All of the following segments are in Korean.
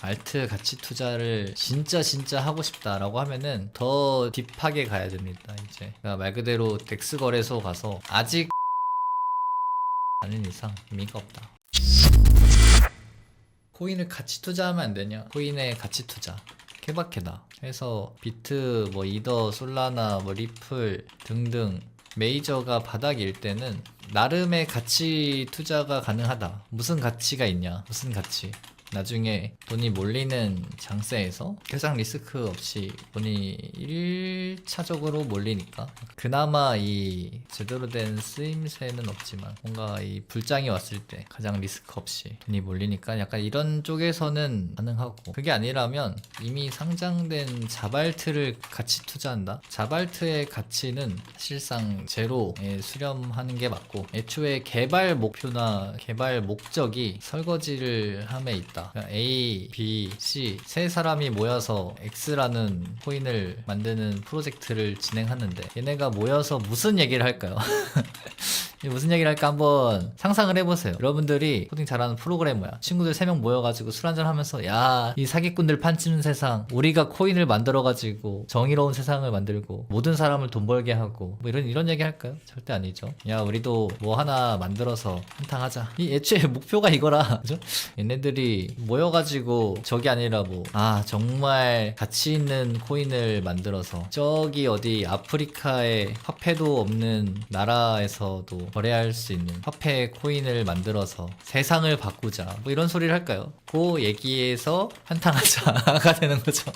알트 가치 투자를 진짜 하고 싶다라고 하면은 더 딥하게 가야 됩니다. 이제 그러니까 말 그대로 덱스 거래소 가서 아직 아닌 이상 의미가 없다. 코인을 가치 투자하면 안 되냐? 코인의 가치 투자 케바케다 해서 비트, 뭐 이더, 솔라나, 뭐 리플 등등 메이저가 바닥일 때는 나름의 가치 투자가 가능하다. 무슨 가치가 있냐? 무슨 가치? 나중에 돈이 몰리는 장세에서 가장 리스크 없이 돈이 1차적으로 몰리니까 그나마 이 제대로 된 쓰임새는 없지만 뭔가 이 불장이 왔을 때 가장 리스크 없이 돈이 몰리니까 약간 이런 쪽에서는 가능하고, 그게 아니라면 이미 상장된 자발트를 같이 투자한다? 자발트의 가치는 사실상 제로에 수렴하는 게 맞고, 애초에 개발 목표나 개발 목적이 설거지를 함에 있다. 그러니까 A, B, C 세 사람이 모여서 X라는 코인을 만드는 프로젝트를 진행하는데 얘네가 모여서 무슨 얘기를 할까요? 무슨 얘기를 할까 한번 상상을 해보세요. 여러분들이 코딩 잘하는 프로그래머야. 친구들 3명 모여가지고 술 한잔 하면서 야, 이 사기꾼들 판치는 세상, 우리가 코인을 만들어가지고 정의로운 세상을 만들고 모든 사람을 돈 벌게 하고 뭐 이런 얘기 할까요? 절대 아니죠. 야, 우리도 뭐 하나 만들어서 한탕하자. 이 애초에 목표가 이거라. 그죠? 얘네들이 모여가지고 저기 아니라 뭐 정말 가치 있는 코인을 만들어서 저기 어디 아프리카에 화폐도 없는 나라에서도 거래할 수 있는 화폐 코인을 만들어서 세상을 바꾸자, 뭐 이런 소리를 할까요? 그 얘기에서 한탕하자가 되는 거죠.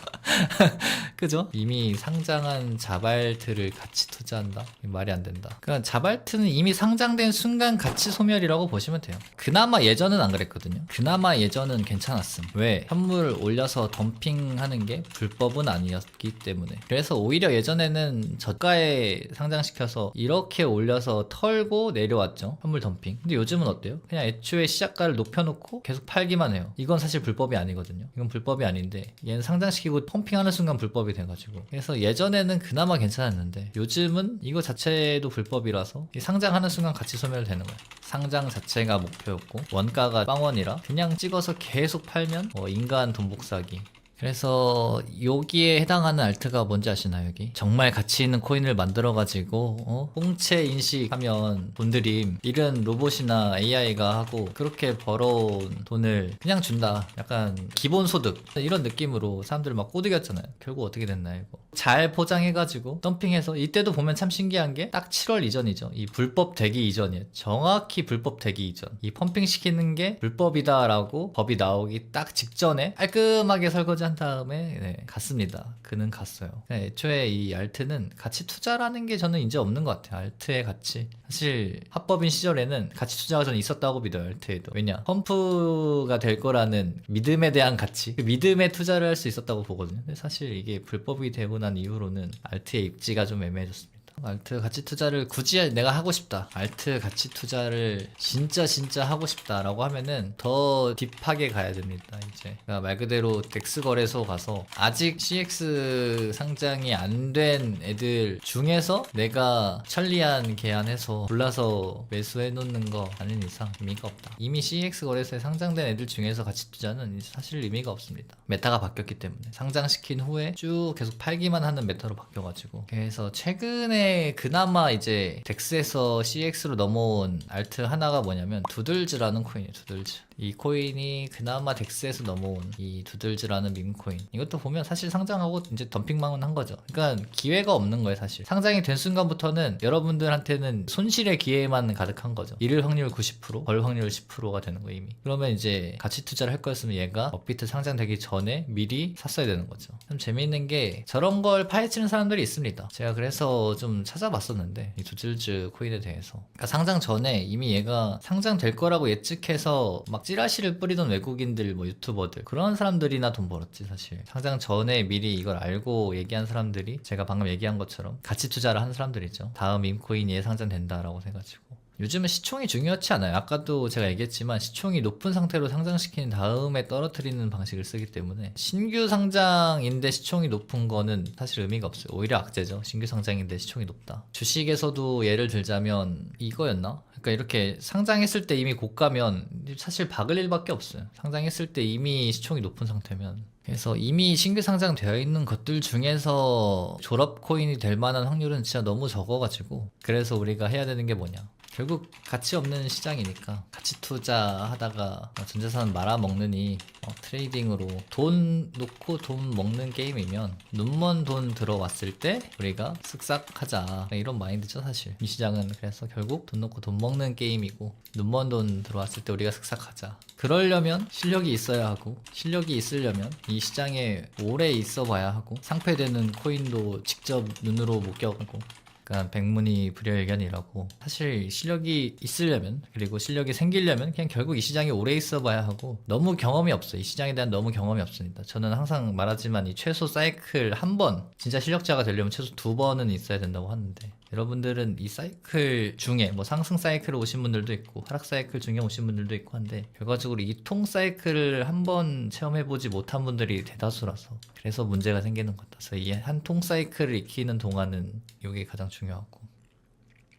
그죠? 이미 상장한 자발트를 같이 투자한다? 말이 안 된다. 그러니까 자발트는 이미 상장된 순간 가치 소멸이라고 보시면 돼요. 그나마 예전은 안 그랬거든요. 그나마 예전은 괜찮았음. 왜? 현물을 올려서 덤핑하는 게 불법은 아니었기 때문에. 그래서 오히려 예전에는 저가에 상장시켜서 이렇게 올려서 털고 내려왔죠. 현물 덤핑. 근데 요즘은 어때요? 그냥 애초에 시작가를 높여놓고 계속 팔기만 해요. 이건 사실 불법이 아니거든요. 이건 불법이 아닌데 얘는 상장시키고 펌핑하는 순간 불법이 돼가지고, 그래서 예전에는 그나마 괜찮았는데 요즘은 이거 자체도 불법이라서 상장하는 순간 가치 소멸되는 거예요. 상장 자체가 목표였고 원가가 빵원이라 그냥 찍어서 계속 팔면 인간 돈 복사기. 그래서 여기에 해당하는 알트가 뭔지 아시나요? 여기 정말 가치 있는 코인을 만들어가지고 홍채 인식하면 돈들임, 이런 로봇이나 AI가 하고 그렇게 벌어온 돈을 그냥 준다, 약간 기본소득 이런 느낌으로 사람들 막 꼬드겼잖아요. 결국 어떻게 됐나요? 이거 잘 포장해가지고 덤핑해서, 이때도 보면 참 신기한 게 딱 7월 이전이죠. 이 불법 되기 이전이에요. 정확히 불법 되기 이전, 이 펌핑 시키는 게 불법이다라고 법이 나오기 딱 직전에 깔끔하게 설거지 한 다음에 갔습니다. 그는 갔어요. 애초에 이 알트는 가치 투자라는 게 저는 이제 없는 것 같아요. 알트의 가치, 사실 합법인 시절에는 가치 투자가 저는 있었다고 믿어요. 알트에도. 왜냐, 펌프가 될 거라는 믿음에 대한 가치, 그 믿음에 투자를 할 수 있었다고 보거든요. 근데 사실 이게 불법이 되고 난 이후로는 알트의 입지가 좀 애매해졌습니다. 알트 가치 투자를 굳이 내가 하고 싶다, 알트 가치 투자를 진짜 하고 싶다라고 하면은 더 딥하게 가야 됩니다. 이제 그러니까 말 그대로 덱스 거래소 가서 아직 CX 상장이 안 된 애들 중에서 내가 천리안 계산해서 골라서 매수해 놓는 거 아닌 이상 의미가 없다. 이미 CX 거래소에 상장된 애들 중에서 가치 투자는 이제 사실 의미가 없습니다. 메타가 바뀌었기 때문에 상장시킨 후에 쭉 계속 팔기만 하는 메타로 바뀌어가지고, 그래서 최근에 그나마 이제 덱스에서 CX로 넘어온 알트 하나가 뭐냐면 두들즈라는 코인이에요. 두들즈. 이 코인이 그나마 덱스에서 넘어온 이 두들즈라는 밈코인. 이것도 보면 사실 상장하고 이제 덤핑망은 한 거죠. 그러니까 기회가 없는 거예요. 사실 상장이 된 순간부터는 여러분들한테는 손실의 기회만 가득한 거죠. 잃을 확률 90%, 벌 확률 10%가 되는 거예요 이미. 그러면 이제 가치 투자를 할 거였으면 얘가 업비트 상장되기 전에 미리 샀어야 되는 거죠. 좀 재미있는 게 저런 걸 파헤치는 사람들이 있습니다. 제가 그래서 좀 찾아봤었는데 이 두들즈 코인에 대해서, 그러니까 상장 전에 이미 얘가 상장될 거라고 예측해서 막 찌라시를 뿌리던 외국인들, 뭐 유튜버들, 그런 사람들이나 돈 벌었지. 사실 상장 전에 미리 이걸 알고 얘기한 사람들이 제가 방금 얘기한 것처럼 가치 투자를 한 사람들이죠. 다음 밈코인이 상장된다라고 해가지고. 요즘은 시총이 중요하지 않아요. 아까도 제가 얘기했지만 시총이 높은 상태로 상장시킨 다음에 떨어뜨리는 방식을 쓰기 때문에 신규 상장인데 시총이 높은 거는 사실 의미가 없어요. 오히려 악재죠. 신규 상장인데 시총이 높다. 주식에서도 예를 들자면 이거였나? 그러니까 이렇게 상장했을 때 이미 고가면 사실 박을 일밖에 없어요. 상장했을 때 이미 시총이 높은 상태면. 그래서 이미 신규 상장되어 있는 것들 중에서 졸업 코인이 될 만한 확률은 진짜 너무 적어가지고, 그래서 우리가 해야 되는 게 뭐냐, 결국 가치 없는 시장이니까 가치 투자하다가 전재산 말아먹느니 트레이딩으로 돈 놓고 돈 먹는 게임이면 눈먼 돈 들어왔을 때 우리가 쓱싹 하자, 이런 마인드죠 사실. 이 시장은 그래서 결국 돈 놓고 돈 먹는 게임이고, 눈먼 돈 들어왔을 때 우리가 쓱싹 하자. 그러려면 실력이 있어야 하고, 실력이 있으려면 이 시장에 오래 있어 봐야 하고, 상폐되는 코인도 직접 눈으로 목격하고, 그러니까 백문이 불여일견이라고. 사실 실력이 있으려면, 그리고 실력이 생기려면 그냥 결국 이 시장에 오래 있어 봐야 하고, 너무 경험이 없어요. 이 시장에 대한 너무 경험이 없습니다. 저는 항상 말하지만 이 최소 사이클 한 번, 진짜 실력자가 되려면 최소 2번은 있어야 된다고 하는데, 여러분들은 이 사이클 중에 뭐 상승 사이클을 오신 분들도 있고 하락 사이클 중에 오신 분들도 있고 한데, 결과적으로 이 통 사이클을 한 번 체험해보지 못한 분들이 대다수라서 그래서 문제가 생기는 것 같아서, 이 한 통 사이클을 익히는 동안은 이게 가장 중요하고.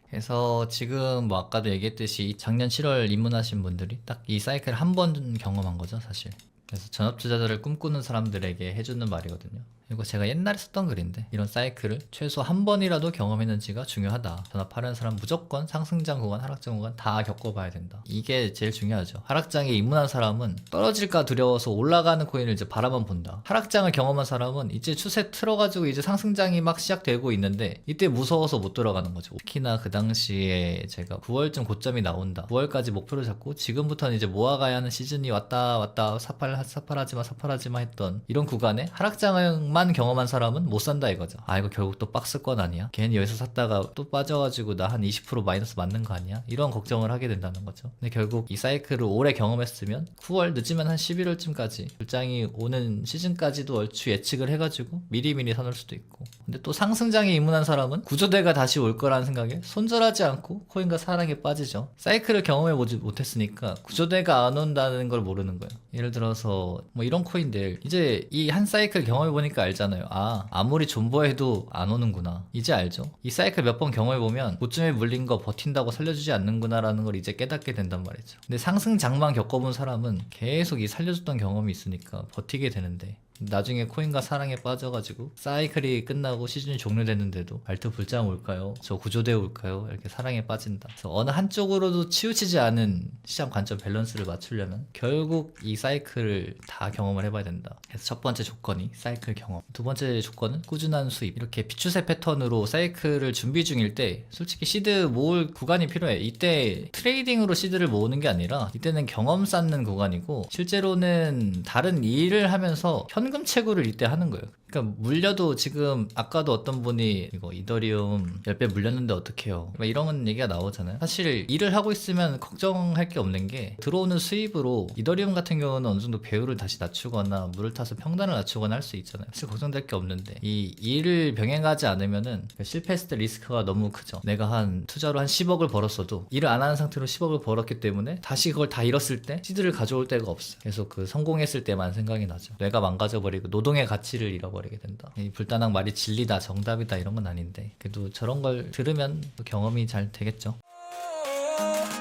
그래서 지금 뭐 아까도 얘기했듯이 작년 7월 입문하신 분들이 딱 이 사이클 한 번 경험한 거죠 사실. 그래서 전업투자자를 꿈꾸는 사람들에게 해주는 말이거든요. 이거 제가 옛날에 썼던 글인데, 이런 사이클을 최소 한 번이라도 경험했는지가 중요하다. 전업하려는 사람 무조건 상승장 구간, 하락장 구간 다 겪어봐야 된다. 이게 제일 중요하죠. 하락장에 입문한 사람은 떨어질까 두려워서 올라가는 코인을 이제 바라만 본다. 하락장을 경험한 사람은 이제 추세 틀어가지고 이제 상승장이 막 시작되고 있는데 이때 무서워서 못 들어가는 거죠. 특히나 그 당시에 제가 9월쯤 고점이 나온다, 9월까지 목표를 잡고 지금부터는 이제 모아가야 하는 시즌이 왔다 사팔하지마 했던 이런 구간에 하락장만 경험한 사람은 못 산다 이거죠. 아, 이거 결국 또 박스권 아니야? 괜히 여기서 샀다가 또 빠져가지고 나 한 20% 마이너스 맞는 거 아니야? 이런 걱정을 하게 된다는 거죠. 근데 결국 이 사이클을 오래 경험했으면 9월 늦으면 한 11월쯤까지 불장이 오는 시즌까지도 얼추 예측을 해가지고 미리미리 사놓을 수도 있고. 근데 또 상승장에 입문한 사람은 구조대가 다시 올 거라는 생각에 손절하지 않고 코인과 사랑에 빠지죠. 사이클을 경험해보지 못했으니까 구조대가 안 온다는 걸 모르는 거예요. 예를 들어서 뭐 이런 코인들, 이제 이 한 사이클 경험해보니까 알잖아요. 아, 아무리 존버해도 안 오는구나. 이제 알죠. 이 사이클 몇 번 경험해보면 고점에 물린 거 버틴다고 살려주지 않는구나 라는 걸 이제 깨닫게 된단 말이죠. 근데 상승장만 겪어본 사람은 계속 이 살려줬던 경험이 있으니까 버티게 되는데, 나중에 코인과 사랑에 빠져가지고 사이클이 끝나고 시즌이 종료됐는데도 알트 불장 올까요? 저 구조대 올까요? 이렇게 사랑에 빠진다. 그래서 어느 한쪽으로도 치우치지 않은 시장 관점 밸런스를 맞추려면 결국 이 사이클을 다 경험을 해봐야 된다. 그래서 첫 번째 조건이 사이클 경험, 두 번째 조건은 꾸준한 수입. 이렇게 비추세 패턴으로 사이클을 준비 중일 때 솔직히 시드 모을 구간이 필요해. 이때 트레이딩으로 시드를 모으는 게 아니라 이때는 경험 쌓는 구간이고, 실제로는 다른 일을 하면서 현금 채굴을 이때 하는 거예요. 그러니까 물려도, 지금 아까도 어떤 분이 이거 이더리움 10배 물렸는데 어떡해요, 이런 얘기가 나오잖아요. 사실 일을 하고 있으면 걱정할 게 없는 게, 들어오는 수입으로 이더리움 같은 경우는 어느 정도 배율을 다시 낮추거나 물을 타서 평단을 낮추거나 할 수 있잖아요. 사실 걱정될 게 없는데, 이 일을 병행하지 않으면은 실패했을 때 리스크가 너무 크죠. 내가 한 투자로 한 10억을 벌었어도 일을 안 하는 상태로 10억을 벌었기 때문에 다시 그걸 다 잃었을 때 시드를 가져올 데가 없어요. 그래서 그 성공했을 때만 생각이 나죠. 뇌가 망가져버리고 노동의 가치를 잃어버리게 된다. 이 불단학 말이 진리다, 정답이다 이런 건 아닌데, 그래도 저런 걸 들으면 경험이 잘 되겠죠.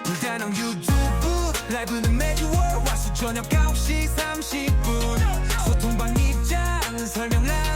불단학 유튜브 라이브는 매주 월 화수 저녁 9시 30분 소통방 입장 설명 라이브